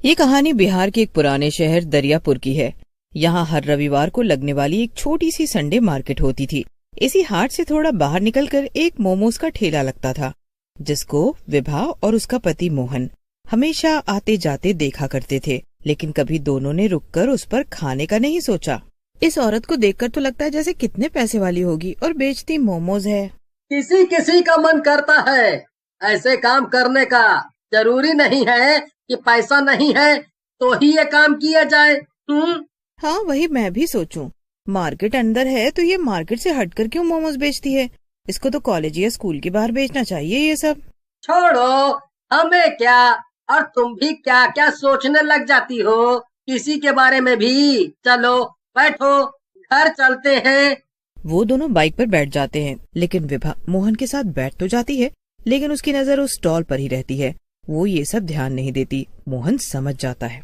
ये कहानी बिहार के एक पुराने शहर दरियापुर की है। यहाँ हर रविवार को लगने वाली एक छोटी सी संडे मार्केट होती थी। इसी हाट से थोड़ा बाहर निकलकर एक मोमोज का ठेला लगता था, जिसको विभा और उसका पति मोहन हमेशा आते जाते देखा करते थे, लेकिन कभी दोनों ने रुककर उस पर खाने का नहीं सोचा। इस औरत को देखकर तो लगता है जैसे कितने पैसे वाली होगी और बेचती मोमोज है। किसी किसी का मन करता है ऐसे काम करने का। जरूरी नहीं है कि पैसा नहीं है तो ही ये काम किया जाए। हाँ, वही मैं भी सोचूं। मार्केट अंदर है तो ये मार्केट से हटकर क्यों मोमोज बेचती है? इसको तो कॉलेज या स्कूल के बाहर बेचना चाहिए ये सब। छोड़ो, हमें क्या। और तुम भी क्या क्या सोचने लग जाती हो किसी के बारे में भी। चलो बैठो, घर चलते हैं। वो दोनों बाइक पर बैठ जाते हैं, लेकिन विभा मोहन के साथ बैठ तो जाती है, लेकिन उसकी नजर उस स्टॉल पर ही रहती है। वो ये सब ध्यान नहीं देती। मोहन समझ जाता है,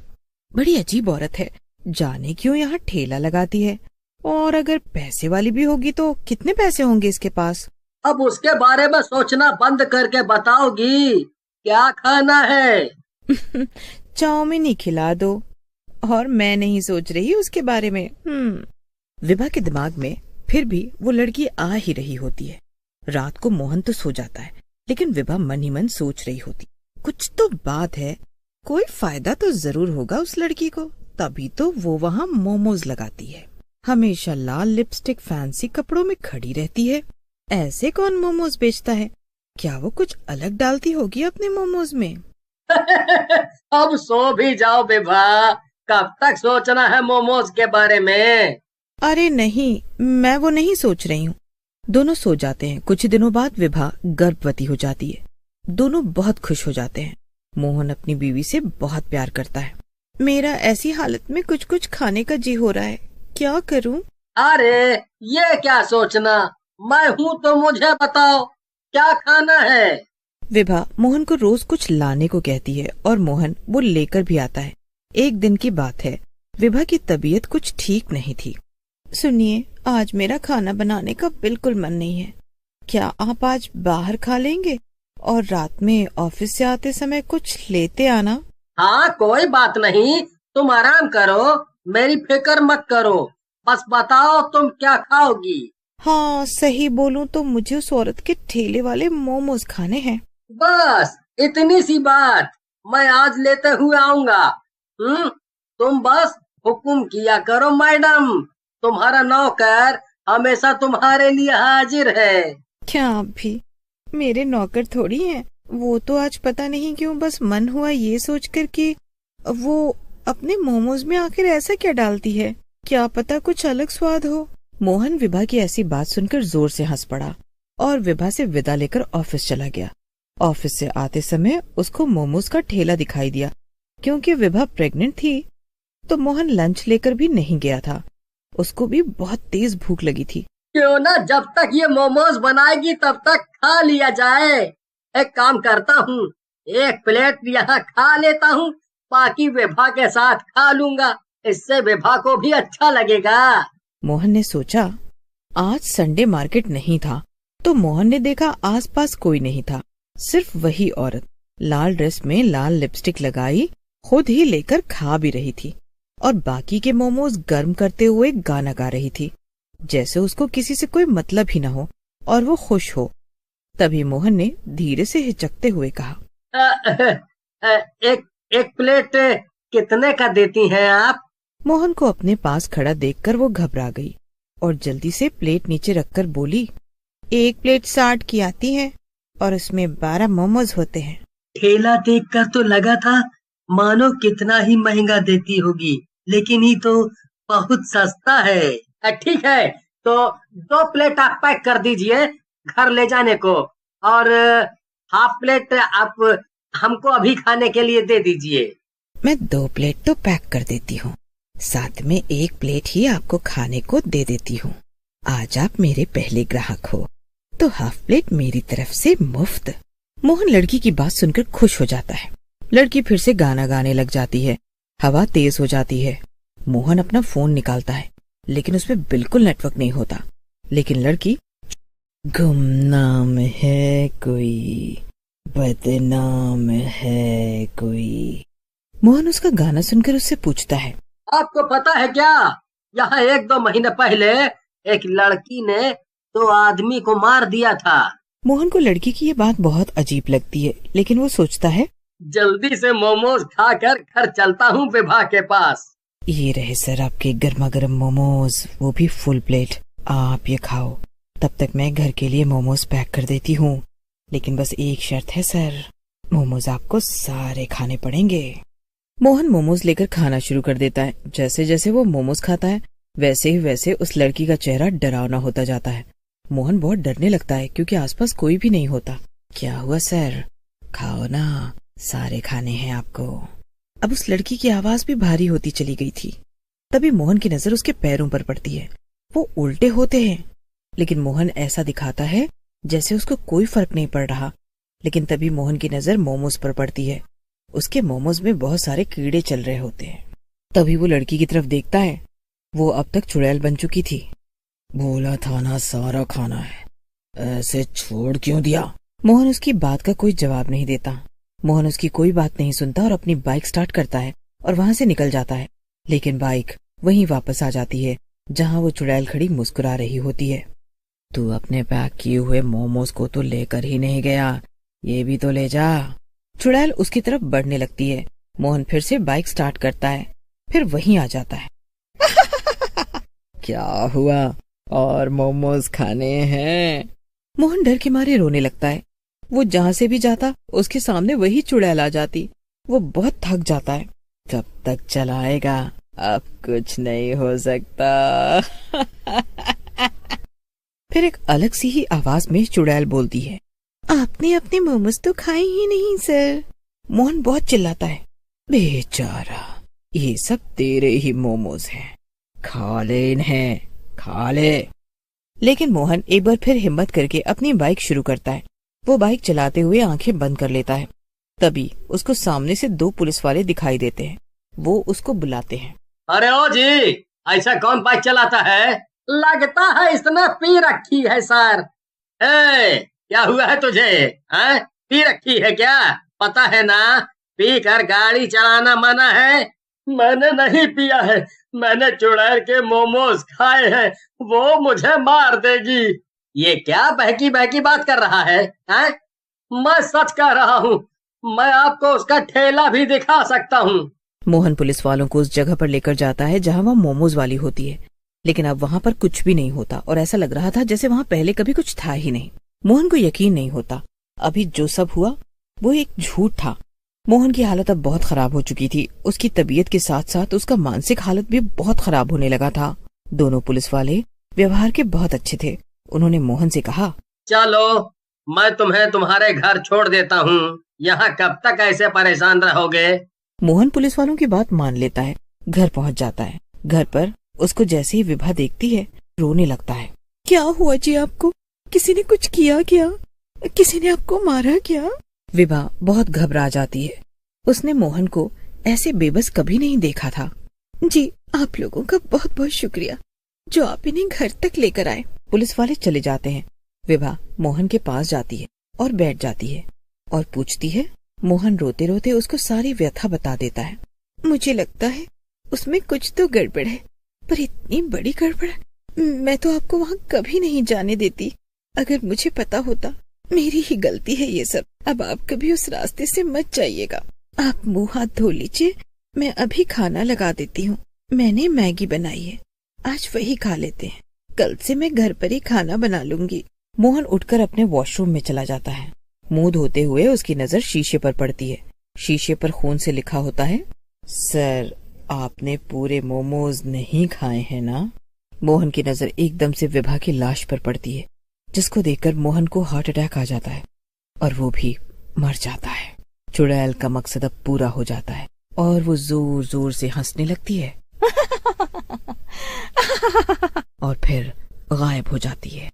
बड़ी अजीब औरत है, जाने क्यों यहाँ ठेला लगाती है। और अगर पैसे वाली भी होगी तो कितने पैसे होंगे इसके पास? अब उसके बारे में सोचना बंद करके बताओगी क्या खाना है? चाउमीन ही खिला दो। और मैं नहीं सोच रही उसके बारे में। विभा के दिमाग में फिर भी वो लड़की आ ही रही होती है। रात को मोहन तो सो जाता है, लेकिन विभा मन ही मन सोच रही होती, कुछ तो बात है, कोई फायदा तो जरूर होगा उस लड़की को, तभी तो वो वहाँ मोमोज लगाती है। हमेशा लाल लिपस्टिक फैंसी कपड़ों में खड़ी रहती है। ऐसे कौन मोमोज बेचता है? क्या वो कुछ अलग डालती होगी अपने मोमोज में? अब सो भी जाओ विभा, कब तक सोचना है मोमोज के बारे में? अरे नहीं, मैं वो नहीं सोच रही हूँ। दोनों सो जाते हैं। कुछ दिनों बाद विभा गर्भवती हो जाती है। दोनों बहुत खुश हो जाते हैं। मोहन अपनी बीवी से बहुत प्यार करता है। मेरा ऐसी हालत में कुछ कुछ खाने का जी हो रहा है, क्या करूं? अरे ये क्या सोचना, मैं हूँ तो मुझे बताओ क्या खाना है। विभा मोहन को रोज कुछ लाने को कहती है और मोहन वो लेकर भी आता है। एक दिन की बात है, विभा की तबीयत कुछ ठीक नहीं थी। सुनिए, आज मेरा खाना बनाने का बिल्कुल मन नहीं है। क्या आप आज बाहर खा लेंगे और रात में ऑफिस से आते समय कुछ लेते आना? हाँ कोई बात नहीं, तुम आराम करो, मेरी फिक्र मत करो, बस बताओ तुम क्या खाओगी। हाँ, सही बोलूं तो मुझे उस औरत के ठेले वाले मोमोज खाने हैं। बस इतनी सी बात, मैं आज लेते हुए आऊंगा। तुम बस हुक्म किया करो मैडम, तुम्हारा नौकर हमेशा तुम्हारे लिए हाजिर है। क्या आप भी मेरे नौकर थोड़ी हैं? वो तो आज पता नहीं क्यों बस मन हुआ ये सोचकर कि वो अपने मोमोज में आखिर ऐसा क्या डालती है, क्या पता कुछ अलग स्वाद हो। मोहन विभा की ऐसी बात सुनकर जोर से हंस पड़ा और विभा से विदा लेकर ऑफिस चला गया। ऑफिस से आते समय उसको मोमोज का ठेला दिखाई दिया। क्योंकि विभा प्रेग्नेंट थी तो मोहन लंच लेकर भी नहीं गया था। उसको भी बहुत तेज भूख लगी थी। क्यों ना जब तक ये मोमोज बनाएगी तब तक खा लिया जाए। एक काम करता हूँ, एक प्लेट यहाँ खा लेता हूँ, बाकी विभा के साथ खा लूंगा, इससे विभा को भी अच्छा लगेगा। मोहन ने सोचा, आज संडे मार्केट नहीं था तो मोहन ने देखा आसपास कोई नहीं था, सिर्फ वही औरत लाल ड्रेस में लाल लिपस्टिक लगाई खुद ही लेकर खा भी रही थी और बाकी के मोमोज गर्म करते हुए गाना गा रही थी, जैसे उसको किसी से कोई मतलब ही न हो और वो खुश हो। तभी मोहन ने धीरे से हिचकते हुए कहा, एक प्लेट कितने का देती हैं आप? मोहन को अपने पास खड़ा देखकर वो घबरा गई और जल्दी से प्लेट नीचे रखकर बोली, 1 प्लेट 60 की आती है और उसमें 12 मोमोज होते हैं। ठेला देखकर तो लगा था मानो कितना ही महंगा देती होगी, लेकिन ये तो बहुत सस्ता है। ठीक है, तो 2 प्लेट आप पैक कर दीजिए घर ले जाने को, और हाफ प्लेट आप हमको अभी खाने के लिए दे दीजिए। मैं 2 प्लेट तो पैक कर देती हूँ, साथ में 1 प्लेट ही आपको खाने को दे देती हूँ। आज आप मेरे पहले ग्राहक हो तो हाफ प्लेट मेरी तरफ से मुफ्त। मोहन लड़की की बात सुनकर खुश हो जाता है। लड़की फिर से गाना गाने लग जाती है। हवा तेज हो जाती है। मोहन अपना फोन निकालता है, लेकिन उसमें बिल्कुल नेटवर्क नहीं होता। लेकिन लड़की, गुमनाम है कोई, बदनाम है कोई, मोहन उसका गाना सुनकर उससे पूछता है, आपको पता है क्या, यहाँ 1-2 महीने पहले एक लड़की ने 2 आदमी को मार दिया था। मोहन को लड़की की ये बात बहुत अजीब लगती है, लेकिन वो सोचता है, जल्दी से मोमोज खाकर घर चलता हूँ विभा के पास। ये रहे सर आपके गर्मा गर्म मोमोज, वो भी फुल प्लेट। आप ये खाओ, तब तक मैं घर के लिए मोमोज पैक कर देती हूँ। लेकिन बस एक शर्त है सर, मोमोज आपको सारे खाने पड़ेंगे। मोहन मोमोज लेकर खाना शुरू कर देता है। जैसे जैसे वो मोमोज खाता है वैसे ही वैसे उस लड़की का चेहरा डरावना होता जाता है। मोहन बहुत डरने लगता है क्योंकि आसपास कोई भी नहीं होता। क्या हुआ सर, खाओ ना, सारे खाने हैं आपको। अब उस लड़की की आवाज भी भारी होती चली गई थी। तभी मोहन की नजर उसके पैरों पर पड़ती है। वो उल्टे होते हैं, लेकिन मोहन ऐसा दिखाता है जैसे उसको कोई फर्क नहीं पड़ रहा। लेकिन तभी मोहन की नजर मोमोज पर पड़ती है। उसके मोमोज में बहुत सारे कीड़े चल रहे होते हैं। तभी वो लड़की की तरफ देखता है। वो अब तक चुड़ैल बन चुकी थी। बोला था ना सारा खाना है, ऐसे छोड़ क्यों दिया? मोहन उसकी बात का कोई जवाब नहीं देता। मोहन उसकी कोई बात नहीं सुनता और अपनी बाइक स्टार्ट करता है और वहाँ से निकल जाता है। लेकिन बाइक वहीं वापस आ जाती है जहाँ वो चुड़ैल खड़ी मुस्कुरा रही होती है। तू अपने पैक किए हुए मोमोज को तो लेकर ही नहीं गया, ये भी तो ले जा। चुड़ैल उसकी तरफ बढ़ने लगती है। मोहन फिर से बाइक स्टार्ट करता है, फिर वहीं आ जाता है। क्या हुआ, और मोमोज खाने हैं? मोहन डर के मारे रोने लगता है। वो जहाँ से भी जाता उसके सामने वही चुड़ैल आ जाती। वो बहुत थक जाता है। कब तक चलाएगा, अब कुछ नहीं हो सकता। फिर एक अलग सी ही आवाज में चुड़ैल बोलती है, आपने अपने मोमोज तो खाए ही नहीं सर। मोहन बहुत चिल्लाता है, बेचारा, ये सब तेरे ही मोमोज हैं, खा ले इन्हें, खा ले। लेकिन मोहन एक बार फिर हिम्मत करके अपनी बाइक शुरू करता है। वो बाइक चलाते हुए आंखें बंद कर लेता है। तभी उसको सामने से 2 पुलिस वाले दिखाई देते हैं। वो उसको बुलाते हैं। अरे ओ जी, ऐसा कौन बाइक चलाता है? लगता है इसने पी रखी है सर। क्या हुआ है तुझे? पी रखी है क्या? पता है ना, पी कर गाड़ी चलाना मना है। मैंने नहीं पिया है, मैंने चुड़ैल के मोमोज खाए हैं, वो मुझे मार देगी। ये क्या बहकी बहकी बात कर रहा है? मैं सच कह रहा हूँ, मैं आपको उसका ठेला भी दिखा सकता हूँ। मोहन पुलिस वालों को उस जगह पर लेकर जाता है जहाँ वहाँ मोमोज वाली होती है। लेकिन अब वहाँ पर कुछ भी नहीं होता और ऐसा लग रहा था जैसे वहाँ पहले कभी कुछ था ही नहीं। मोहन को यकीन नहीं होता अभी जो सब हुआ वो एक झूठ था। मोहन की हालत अब बहुत खराब हो चुकी थी। उसकी तबीयत के साथ साथ उसका मानसिक हालत भी बहुत खराब होने लगा था। दोनों पुलिस वाले व्यवहार के बहुत अच्छे थे। उन्होंने मोहन से कहा, चलो मैं तुम्हें तुम्हारे घर छोड़ देता हूँ, यहाँ कब तक ऐसे परेशान रहोगे? मोहन पुलिस वालों की बात मान लेता है, घर पहुँच जाता है। घर पर उसको जैसे ही विभा देखती है रोने लगता है। क्या हुआ जी आपको? किसी ने कुछ किया क्या? किसी ने आपको मारा क्या? विभा बहुत घबरा जाती है। उसने मोहन को ऐसे बेबस कभी नहीं देखा था। जी आप लोगों का बहुत बहुत शुक्रिया जो आप इन्हें घर तक लेकर आए। पुलिस वाले चले जाते हैं। विभा मोहन के पास जाती है और बैठ जाती है और पूछती है। मोहन रोते रोते उसको सारी व्यथा बता देता है। मुझे लगता है उसमें कुछ तो गड़बड़ है, पर इतनी बड़ी गड़बड़ मैं तो आपको वहाँ कभी नहीं जाने देती। अगर मुझे पता होता, मेरी ही गलती है ये सब। अब आप कभी उस रास्ते से मत जाइएगा। आप मुंह हाथ धो लीजिए, मैं अभी खाना लगा देती हूँ। मैंने मैगी बनाई है, आज वही खा लेते हैं। कल से मैं घर पर ही खाना बना लूंगी। मोहन उठकर अपने वॉशरूम में चला जाता है। मुंह धोते हुए उसकी नजर शीशे पर पड़ती है। शीशे पर खून से लिखा होता है, सर आपने पूरे मोमोज नहीं खाए हैं ना? मोहन की नजर एकदम से विभा की लाश पर पड़ती है, जिसको देखकर मोहन को हार्ट अटैक आ जाता है और वो भी मर जाता है। चुड़ैल का मकसद अब पूरा हो जाता है और वो जोर जोर से हंसने लगती है और फिर गायब हो जाती है।